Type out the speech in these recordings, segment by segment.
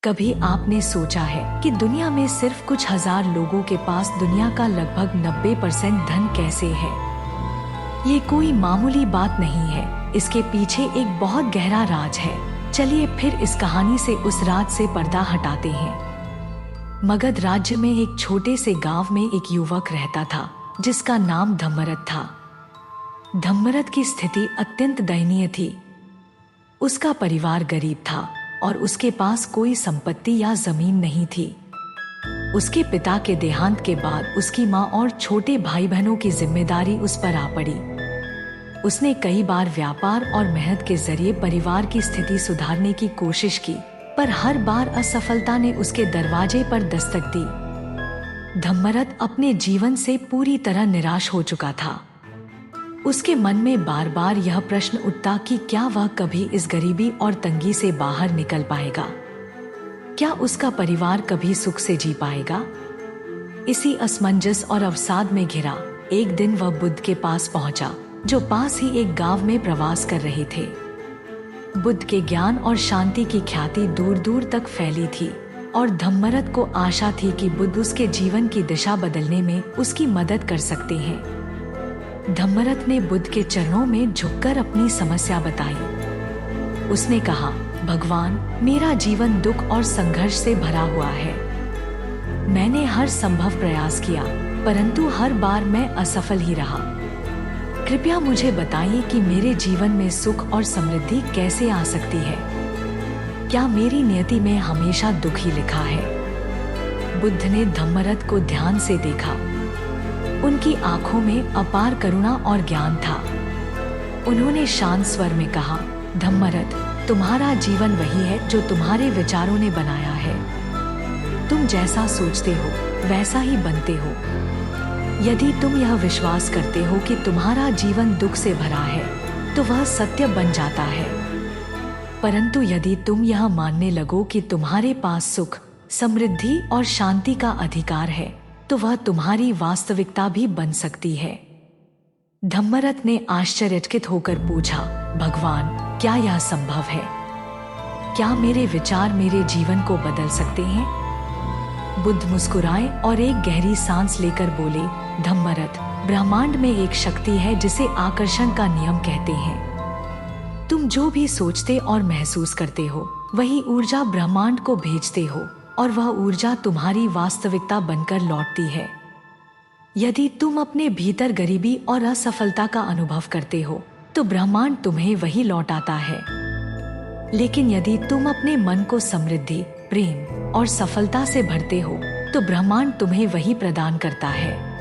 कभी आपने सोचा है कि दुनिया में सिर्फ कुछ हजार लोगों के पास दुनिया का लगभग 90% धन कैसे है? ये कोई मामूली बात नहीं है, इसके पीछे एक बहुत गहरा राज है। चलिए फिर इस कहानी से उस राज से पर्दा हटाते हैं। मगध राज्य में एक छोटे से गांव में एक युवक रहता था जिसका नाम धम्मरत था। धम्मरत की स्थिति अत्यंत दयनीय थी। उसका परिवार गरीब था और उसके पास कोई संपत्ति या जमीन नहीं थी। उसके पिता के देहांत के बाद उसकी माँ और छोटे भाई बहनों की जिम्मेदारी उस पर आ पड़ी। उसने कई बार व्यापार और मेहनत के जरिए परिवार की स्थिति सुधारने की कोशिश की, पर हर बार असफलता ने उसके दरवाजे पर दस्तक दी। धम्मरत अपने जीवन से पूरी तरह निराश हो चुका था। उसके मन में बार बार यह प्रश्न उठता कि क्या वह कभी इस गरीबी और तंगी से बाहर निकल पाएगा? क्या उसका परिवार कभी सुख से जी पाएगा? इसी असमंजस और अवसाद में घिरा एक दिन वह बुद्ध के पास पहुंचा, जो पास ही एक गांव में प्रवास कर रहे थे। बुद्ध के ज्ञान और शांति की ख्याति दूर दूर तक फैली थी और धम्मरत को आशा थी कि बुद्ध उसके जीवन की दिशा बदलने में उसकी मदद कर सकते हैं। धम्मरत ने बुद्ध के चरणों में झुककर अपनी समस्या बताई। उसने कहा, भगवान, मेरा जीवन दुख और संघर्ष से भरा हुआ है। मैंने हर संभव प्रयास किया, परंतु हर बार मैं असफल ही रहा। कृपया मुझे बताइए कि मेरे जीवन में सुख और समृद्धि कैसे आ सकती है। क्या मेरी नियति में हमेशा दुख ही लिखा है? बुद्ध ने धम्मरत को ध्यान से देखा। उनकी आंखों में अपार करुणा और ज्ञान था। उन्होंने शांत स्वर में कहा, धम्मरत, तुम्हारा जीवन वही है जो तुम्हारे विचारों ने बनाया है। तुम जैसा सोचते हो वैसा ही बनते हो। यदि तुम यह विश्वास करते हो कि तुम्हारा जीवन दुख से भरा है, तो वह सत्य बन जाता है। परंतु यदि तुम यह मानने लगो कि तुम्हारे पास सुख, समृद्धि और शांति का अधिकार है, तो वह तुम्हारी वास्तविकता भी बन सकती है। धम्मरत ने आश्चर्यचकित होकर पूछा, भगवान, क्या यह संभव है? क्या मेरे विचार मेरे जीवन को बदल सकते हैं? बुद्ध मुस्कुराए और एक गहरी सांस लेकर बोले, धम्मरत, ब्रह्मांड में एक शक्ति है जिसे आकर्षण का नियम कहते हैं। तुम जो भी सोचते और महसूस करते हो, वही ऊर्जा ब्रह्मांड को भेजते हो और वह ऊर्जा तुम्हारी वास्तविकता बनकर लौटती है। यदि तुम अपने भीतर गरीबी और असफलता का अनुभव करते हो, तो ब्रह्मांड तुम्हें वही लौटाता है। लेकिन यदि तुम अपने मन को समृद्धि, प्रेम और सफलता से भरते हो, तो ब्रह्मांड तुम्हें वही प्रदान करता है।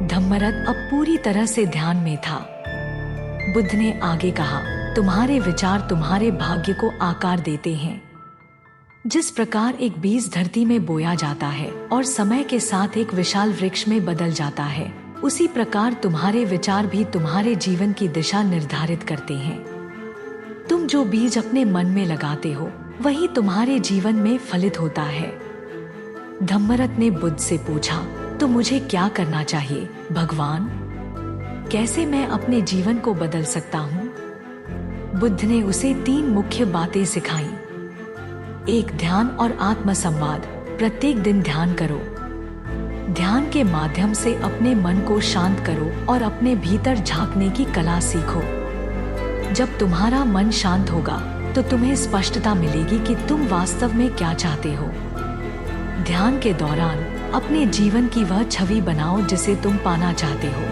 धम्मरत अब पूरी तरह से ध्यान में था। बुद्ध ने आगे कहा, तुम्हारे विचार तुम्हारे भाग्य को आकार देते हैं। जिस प्रकार एक बीज धरती में बोया जाता है और समय के साथ एक विशाल वृक्ष में बदल जाता है, उसी प्रकार तुम्हारे विचार भी तुम्हारे जीवन की दिशा निर्धारित करते हैं। तुम जो बीज अपने मन में लगाते हो, वही तुम्हारे जीवन में फलित होता है। धम्मरत ने बुद्ध से पूछा, तो मुझे क्या करना चाहिए भगवान? कैसे मैं अपने जीवन को बदल सकता हूँ? बुद्ध ने उसे 3 मुख्य बातें सिखाई। 1, ध्यान और आत्म संवाद। प्रत्येक दिन ध्यान करो। ध्यान के माध्यम से अपने मन को शांत करो और अपने भीतर झांकने की कला सीखो। जब तुम्हारा मन शांत होगा, तो तुम्हें स्पष्टता मिलेगी कि तुम वास्तव में क्या चाहते हो। ध्यान के दौरान अपने जीवन की वह छवि बनाओ जिसे तुम पाना चाहते हो।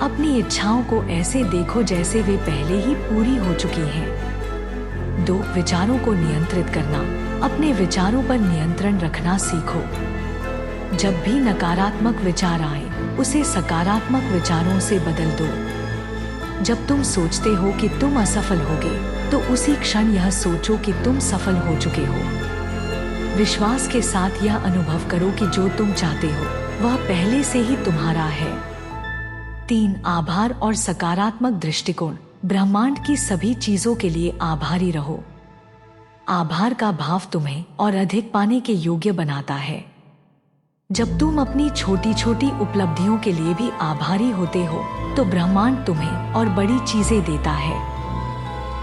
अपनी इच्छाओं को ऐसे देखो जैसे वे पहले ही पूरी हो चुकी हैं। 2, विचारों को नियंत्रित करना। अपने विचारों पर नियंत्रण रखना सीखो। जब भी नकारात्मक विचार आए, उसे सकारात्मक विचारों से बदल दो। जब तुम सोचते हो कि तुम असफल होगे, तो उसी क्षण यह सोचो कि तुम सफल हो चुके हो। विश्वास के साथ यह अनुभव करो कि जो तुम चाहते हो, वह पहले से ही तुम्हारा है। 3, आभार और सकारात्मक दृष्टिकोण। ब्रह्मांड की सभी चीजों के लिए आभारी रहो। आभार का भाव तुम्हें और अधिक पाने के योग्य बनाता है। जब तुम अपनी छोटी छोटी उपलब्धियों के लिए भी आभारी होते हो, तो ब्रह्मांड तुम्हें और बड़ी चीजें देता है।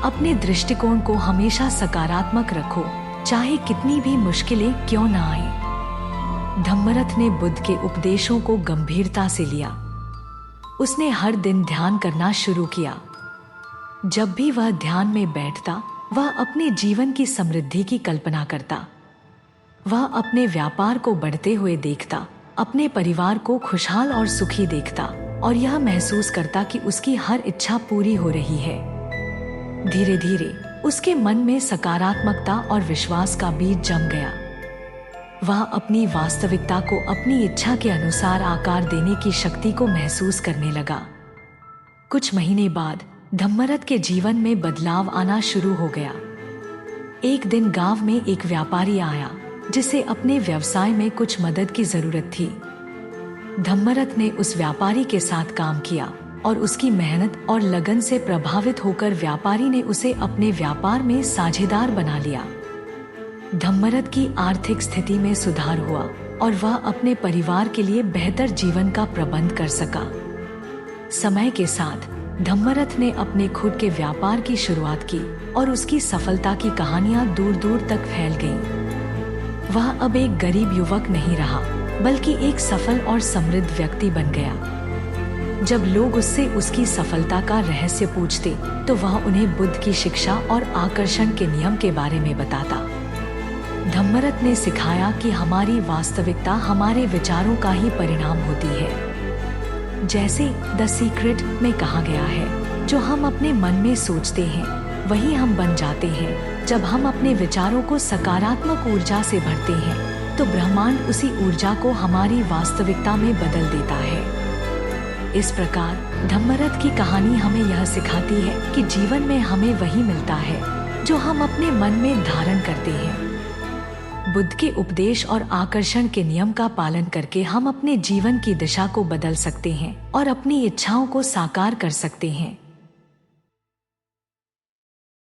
अपने दृष्टिकोण को हमेशा सकारात्मक रखो चाहे कितनी भी मुश्किलें क्यों ना आए। धम्मरथ ने बुद्ध के उपदेशों को गंभीरता से लिया। उसने हर दिन ध्यान करना शुरू किया। जब भी वह ध्यान में बैठता, वह अपने जीवन की समृद्धि की कल्पना करता। वह अपने व्यापार को बढ़ते हुए देखता, अपने परिवार को खुशहाल और सुखी देखता और यह महसूस करता कि उसकी हर इच्छा पूरी हो रही है। धीरे धीरे उसके मन में सकारात्मकता और विश्वास का बीज जम गया। वह अपनी वास्तविकता को अपनी इच्छा के अनुसार आकार देने की शक्ति को महसूस करने लगा। कुछ महीने बाद धम्मरथ के जीवन में बदलाव आना शुरू हो गया। एक दिन गांव में एक व्यापारी आया जिसे अपने व्यवसाय में कुछ मदद की जरूरत थी। धम्मरथ ने उस व्यापारी के साथ काम किया और उसकी मेहनत और लगन से प्रभावित होकर व्यापारी ने उसे अपने व्यापार में साझेदार बना लिया। धम्मरथ की आर्थिक स्थिति में सुधार हुआ और वह अपने परिवार के लिए बेहतर जीवन का प्रबंध कर सका। समय के साथ धम्मरथ ने अपने खुद के व्यापार की शुरुआत की और उसकी सफलता की कहानियां दूर दूर तक फैल गईं। वह अब एक गरीब युवक नहीं रहा, बल्कि एक सफल और समृद्ध व्यक्ति बन गया। जब लोग उससे उसकी सफलता का रहस्य पूछते, तो वह उन्हें बुद्ध की शिक्षा और आकर्षण के नियम के बारे में बताता। धम्मरथ ने सिखाया कि हमारी वास्तविकता हमारे विचारों का ही परिणाम होती है। जैसे द सीक्रेट में कहा गया है, जो हम अपने मन में सोचते हैं वही हम बन जाते हैं। जब हम अपने विचारों को सकारात्मक ऊर्जा से भरते हैं, तो ब्रह्मांड उसी ऊर्जा को हमारी वास्तविकता में बदल देता है। इस प्रकार धम्मरथ की कहानी हमें यह सिखाती है कि जीवन में हमें वही मिलता है जो हम अपने मन में धारण करते हैं। बुद्ध के उपदेश और आकर्षण के नियम का पालन करके हम अपने जीवन की दिशा को बदल सकते हैं और अपनी इच्छाओं को साकार कर सकते हैं।